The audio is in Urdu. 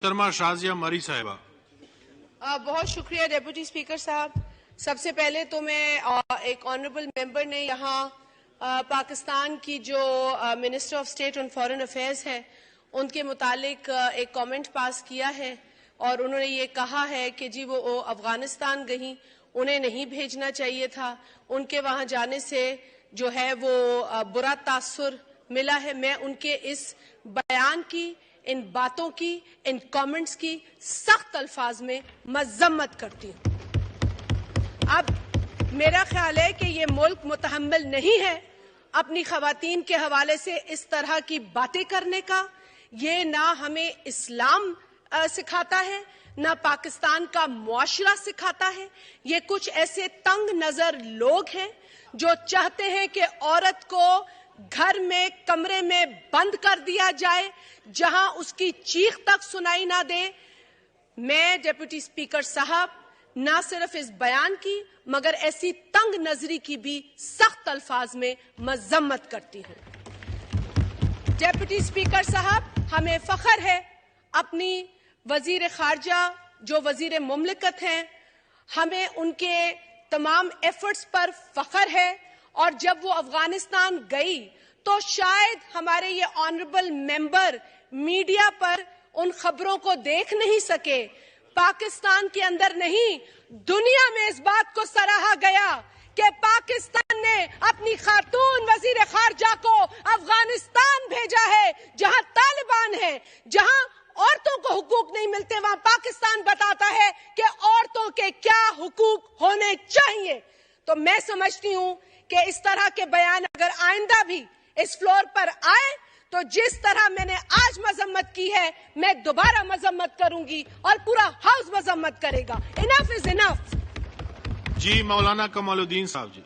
محترمہ شازیہ مری صاحبہ۔ بہت شکریہ ڈیپوٹی اسپیکر صاحب۔ سب سے پہلے تو میں ایک آنریبل ممبر نے یہاں پاکستان کی جو minister of state on foreign affairs ہے ان کے متعلق ایک کامنٹ پاس کیا ہے اور انہوں نے یہ کہا ہے کہ جی وہ افغانستان گئیں، انہیں نہیں بھیجنا چاہیے تھا، ان کے وہاں جانے سے جو ہے وہ برا تاثر ملا ہے۔ میں ان کے اس بیان کی، ان باتوں کی، ان کامنٹس کی سخت الفاظ میں مذمت کرتی ہوں۔ اب میرا خیال ہے کہ یہ ملک متحمل نہیں ہے اپنی خواتین کے حوالے سے اس طرح کی باتیں کرنے کا۔ یہ نہ ہمیں اسلام سکھاتا ہے، نہ پاکستان کا معاشرہ سکھاتا ہے۔ یہ کچھ ایسے تنگ نظر لوگ ہیں جو چاہتے ہیں کہ عورت کو گھر میں کمرے میں بند کر دیا جائے جہاں اس کی چیخ تک سنائی نہ دے۔ میں ڈیپوٹی اسپیکر صاحب نہ صرف اس بیان کی مگر ایسی تنگ نظری کی بھی سخت الفاظ میں مذمت کرتی ہوں۔ ڈیپوٹی اسپیکر صاحب، ہمیں فخر ہے اپنی وزیر خارجہ جو وزیر مملکت ہیں، ہمیں ان کے تمام ایفرٹس پر فخر ہے، اور جب وہ افغانستان گئی تو شاید ہمارے یہ آنریبل ممبر میڈیا پر ان خبروں کو دیکھ نہیں سکے۔ پاکستان کے اندر نہیں، دنیا میں اس بات کو سراہا گیا کہ پاکستان نے اپنی خاتون وزیر خارجہ کو افغانستان بھیجا ہے جہاں طالبان ہے، جہاں عورتوں کو حقوق نہیں ملتے، وہاں پاکستان بتاتا ہے کہ عورتوں کے کیا حقوق ہونے چاہیے۔ تو میں سمجھتی ہوں کہ اس طرح کے بیان اگر آئندہ بھی اس فلور پر آئے تو جس طرح میں نے آج مذمت کی ہے میں دوبارہ مذمت کروں گی اور پورا ہاؤس مذمت کرے گا۔ انف از انف۔ جی مولانا کمال الدین صاحب جی۔